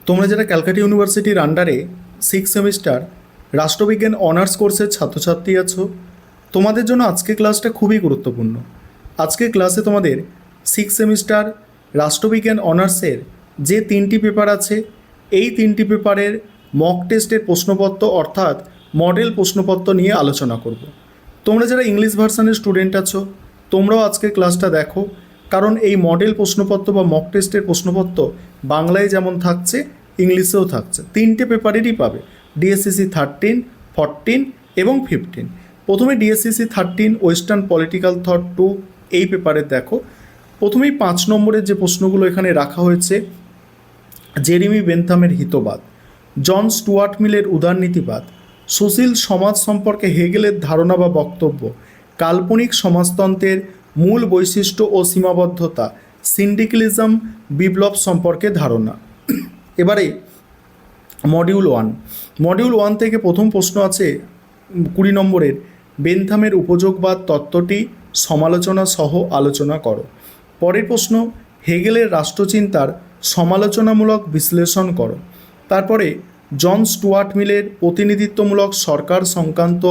তোমরা যারা ক্যালকাটা ইউনিভার্সিটির আন্ডারে 6 সেমিস্টার রাষ্ট্রবিজ্ঞান অনার্স কোর্সের ছাত্রছাত্রী আছো, তোমাদের জন্য আজকের ক্লাসটা খুবই গুরুত্বপূর্ণ। আজকের ক্লাসে তোমাদের 6 সেমিস্টার রাষ্ট্রবিজ্ঞান অনার্সের যে 3টি পেপার আছে, এই 3টি পেপারের মক টেস্টের প্রশ্নপত্র অর্থাৎ মডেল প্রশ্নপত্র নিয়ে আলোচনা করব। তোমরা যারা ইংলিশ ভার্সানের স্টুডেন্ট আছো, তোমরাও আজকের ক্লাসটা দেখো, কারণ এই মডেল প্রশ্নপত্র বা মক টেস্টের প্রশ্নপত্র বাংলায় যেমন থাকছে, ইংলিশেও থাকছে। 3টে পেপারেরই পাবে, ডিএসসিসি 13, 14 এবং 15। প্রথমে ডিএসসিসি 13 ওয়েস্টার্ন পলিটিক্যাল থট 2 এই পেপারের দেখো। প্রথমেই 5 নম্বরের যে প্রশ্নগুলো এখানে রাখা হয়েছে, জেরেমি বেন্থামের হিতবাদ, জন স্টুয়ার্ট মিলের উদারনীতিবাদ, সুশীল সমাজ সম্পর্কে হেগেলের ধারণা বা বক্তব্য, কাল্পনিক সমাজতন্ত্রের মূল বৈশিষ্ট্য ও সীমাবদ্ধতা, সিন্ডিক্যালিজম বিপ্লব সম্পর্কে ধারণা। এবারে মডিউল 1 থেকে প্রথম প্রশ্ন আছে 20 নম্বরের, বেন্থামের উপযোগবাদ তত্ত্বটি সমালোচনা সহ আলোচনা করো। পরের প্রশ্ন, হেগেলের রাষ্ট্রচিন্তার সমালোচনামূলক বিশ্লেষণ করো। তারপরে জন স্টুয়ার্ট মিলের প্রতিনিধিত্বমূলক সরকার সংক্রান্ত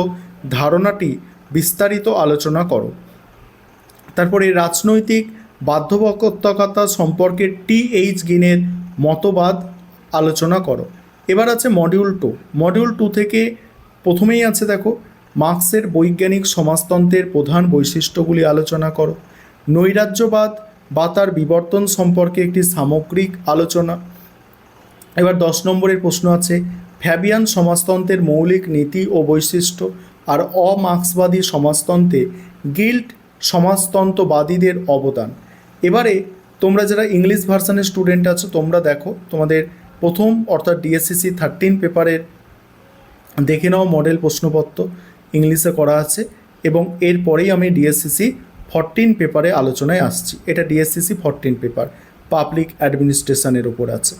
ধারণাটি বিস্তারিত আলোচনা করো। তারপরে রাজনৈতিক বাধ্যবাধকতা সম্পর্কে টি.এইচ. গিনের মতবাদ আলোচনা করো। এবার আছে মডিউল 2 থেকে প্রথমেই আছে দেখো, মার্ক্সের বৈজ্ঞানিক সমাজতন্ত্রের প্রধান বৈশিষ্ট্যগুলি আলোচনা করো। নৈরাজ্যবাদ বা তার বিবর্তন সম্পর্কে একটি সামগ্রিক আলোচনা। এবার 10 নম্বরের প্রশ্ন আছে, ফ্যাবিয়ান সমাজতন্ত্রের মৌলিক নীতি ও বৈশিষ্ট্য আর অমার্ক্সবাদী সমাজতন্ত্রে গিল্ড সমাজতন্ত্রবাদীদের অবদান। এবারে তোমরা যারা ইংলিশ ভার্সানের স্টুডেন্ট আছো, তোমরা দেখো তোমাদের প্রথম অর্থাৎ ডিএসসিসি 13 পেপারের দেখে নাও মডেল প্রশ্নপত্র ইংলিশে করা আছে, এবং এরপরেই আমি ডিএসসিসি 14 পেপারে আলোচনায় আসছি। এটা ডিএসসিসি 14 পেপার পাবলিক অ্যাডমিনিস্ট্রেশনের ওপর আছে।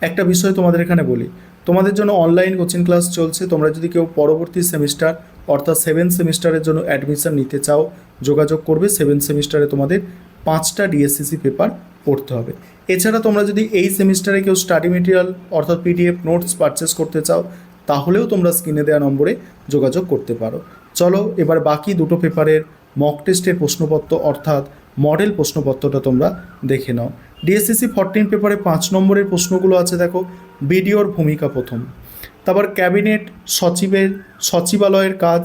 একটা বিষয় তোমাদের এখানে বলি, তোমাদের জন্য অনলাইন কোচিং ক্লাস চলছে। তোমরা যদি কেউ পরবর্তী সেমিস্টার অর্থাৎ 7 সেমিস্টারের জন্য অ্যাডমিশন নিতে চাও, যোগাযোগ করবে। 7 সেমিস্টারে তোমাদের 5টা ডিএসসিসি পেপার পড়তে হবে। এছাড়া তোমরা যদি এই সেমিস্টারে কেউ স্টাডি মেটেরিয়াল অর্থাৎ পিডিএফ নোটস পারচেস করতে চাও, তাহলেও তোমরা স্ক্রিনে দেওয়া নম্বরে যোগাযোগ করতে পারো। চলো এবার বাকি দুটো পেপারের মক টেস্টের প্রশ্নপত্র অর্থাৎ মডেল প্রশ্নপত্রটা তোমরা দেখে নাও। ডিএসসিসি 14 পেপারে 5 নম্বরের প্রশ্নগুলো আছে দেখো, বিডিওর ভূমিকা প্রথম, তারপর ক্যাবিনেট সচিবালয়ের কাজ,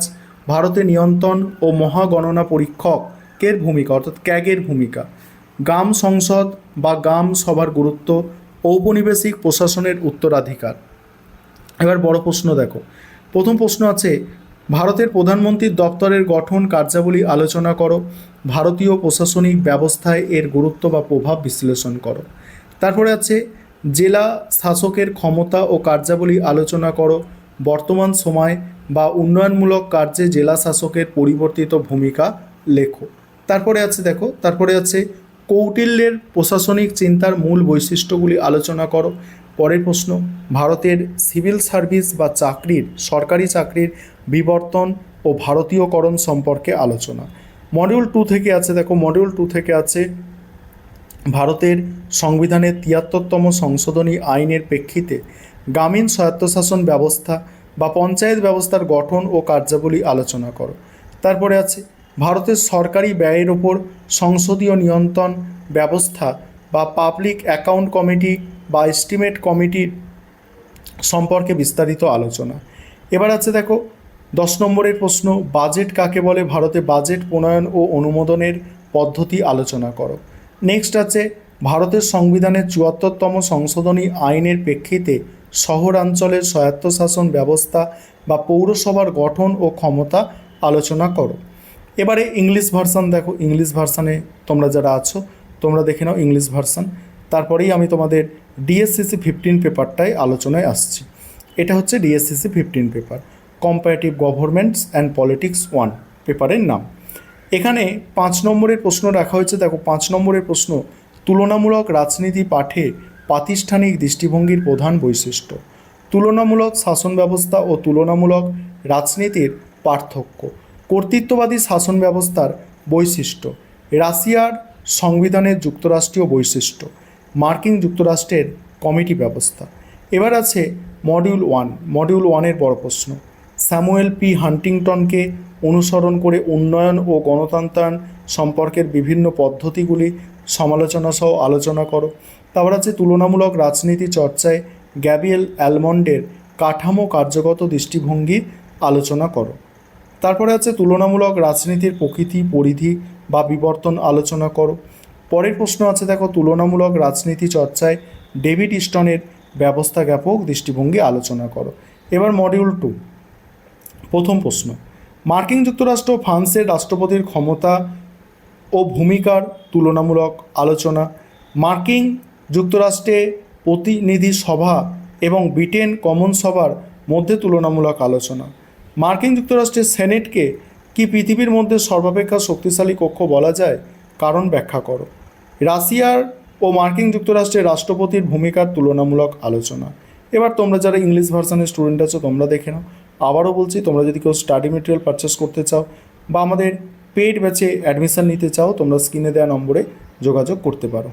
ভারতে নিয়ন্ত্রণ ও মহাগণনা পরীক্ষকের ভূমিকা অর্থাৎ ক্যাগের ভূমিকা, গ্রাম সংসদ বা গ্রাম সভার গুরুত্ব, ঔপনিবেশিক প্রশাসনের উত্তরাধিকার। এবার বড় প্রশ্ন দেখো, প্রথম প্রশ্ন আছে, ভারতের প্রধানমন্ত্রীর দপ্তরের গঠন কার্যাবলী আলোচনা করো, ভারতীয় প্রশাসনিক ব্যবস্থায় এর গুরুত্ব বা প্রভাব বিশ্লেষণ করো। তারপরে আছে, জেলা শাসকের ক্ষমতা ও কার্যাবলী আলোচনা করো, বর্তমান সময় বা উন্নয়নমূলক কার্যে জেলা শাসকের পরিবর্তিত ভূমিকা লেখো। তারপরে আছে দেখো, তারপরে আছে কৌটিল্যের প্রশাসনিক চিন্তার মূল বৈশিষ্ট্যগুলি আলোচনা করো। পরের প্রশ্ন, ভারতের সিভিল সার্ভিস বা সরকারি চাকরির বিবর্তন ও ভারতীয়করণ সম্পর্কে আলোচনা। মডিউল 2 থেকে আছে দেখো, মডিউল 2 থেকে আছে ভারতের সংবিধানের 73তম সংশোধনী আইনের প্রেক্ষিতে গ্রামীণ স্বায়ত্তশাসন ব্যবস্থা বা পঞ্চায়েত ব্যবস্থার গঠন ও কার্যাবলী আলোচনা করো। তারপরে আছে ভারতের সরকারি ব্যয়ের ওপর সংসদীয় নিয়ন্ত্রণ ব্যবস্থা বা পাবলিক অ্যাকাউন্ট কমিটি বা এস্টিমেট কমিটির সম্পর্কে বিস্তারিত আলোচনা। এবার আছে দেখো 10 নম্বরের প্রশ্ন, বাজেট কাকে বলে, ভারতে বাজেট প্রণয়ন ও অনুমোদনের পদ্ধতি আলোচনা করো। নেক্সট আছে ভারতের সংবিধানের 74তম সংশোধনী আইনের প্রেক্ষিতে শহরাঞ্চলের স্বায়ত্তশাসন ব্যবস্থা বা পৌরসভার গঠন ও ক্ষমতা আলোচনা করো। এবারে ইংলিশ ভার্সান দেখো, ইংলিশ ভার্সানে তোমরা যারা আছো তোমরা দেখে নাও ইংলিশ ভার্সান। তারপরেই আমি তোমাদের ডিএসসিসি 15 পেপারটায় আলোচনায় আসছি। এটা হচ্ছে DSCC 15 paper, comparative governments and politics 1 পেপারের নাম। এখানে 5 নম্বরের প্রশ্ন রাখা হয়েছে দেখো, 5 নম্বরের প্রশ্ন, তুলনামূলক রাজনীতি পাঠে প্রাতিষ্ঠানিক দৃষ্টিভঙ্গির প্রধান বৈশিষ্ট্য, তুলনামূলক শাসন ব্যবস্থা ও তুলনামূলক রাজনীতির পার্থক্য, কর্তৃত্ববাদী শাসন ব্যবস্থার বৈশিষ্ট্য, রাশিয়ার সংবিধানের যুক্তরাষ্ট্রীয় বৈশিষ্ট্য, মার্কিন যুক্তরাষ্ট্রের কমিটি ব্যবস্থা। এবার আছে মডিউল 1। মডিউল 1-এর বড় প্রশ্ন, স্যামুয়েল পি হান্টিংটনকে অনুসরণ করে উন্নয়ন ও গণতন্ত্রায়ন সম্পর্কের বিভিন্ন পদ্ধতিগুলি সমালোচনা সহ আলোচনা করো। তারপর আছে তুলনামূলক রাজনীতি চর্চায় গ্যাব্রিয়েল অ্যালমন্ডের কাঠামো কার্যগত দৃষ্টিভঙ্গি আলোচনা করো। তারপরে আছে তুলনামূলক রাজনীতির প্রকৃতি, পরিধি বা বিবর্তন আলোচনা করো। পরের প্রশ্ন আছে দেখো, তুলনামূলক রাজনীতি চর্চায় ডেভিড ইস্টনের ব্যবস্থা জ্ঞাপক দৃষ্টিভঙ্গি আলোচনা করো। এবার মডিউল 2, প্রথম প্রশ্ন, মার্কিন যুক্তরাষ্ট্র ও ফ্রান্সের রাষ্ট্রপতির ক্ষমতা ও ভূমিকার তুলনামূলক আলোচনা। মার্কিন যুক্তরাষ্ট্রে প্রতিনিধি সভা এবং ব্রিটেন কমন সভার মধ্যে তুলনামূলক আলোচনা। মার্কিন যুক্তরাষ্ট্রের সেনেটকে কি পৃথিবীর মধ্যে সর্বাপেক্ষা শক্তিশালী কক্ষ বলা যায়? কারণ ব্যাখ্যা করো। রাশিয়ার ও মার্কিন যুক্তরাষ্ট্রের রাষ্ট্রপতির ভূমিকার তুলনামূলক আলোচনা। এবার তোমরা যারা ইংলিশ ভার্সনের স্টুডেন্ট আছো তোমরা দেখে নাও। আবারও বলছি, তোমরা যদি কেউ স্টাডি মেটেরিয়াল পারচেস করতে চাও বা আমাদের পেইড ব্যাচে অ্যাডমিশন নিতে চাও, তোমরা স্ক্রিনে দেওয়া নম্বরে যোগাযোগ করতে পারো।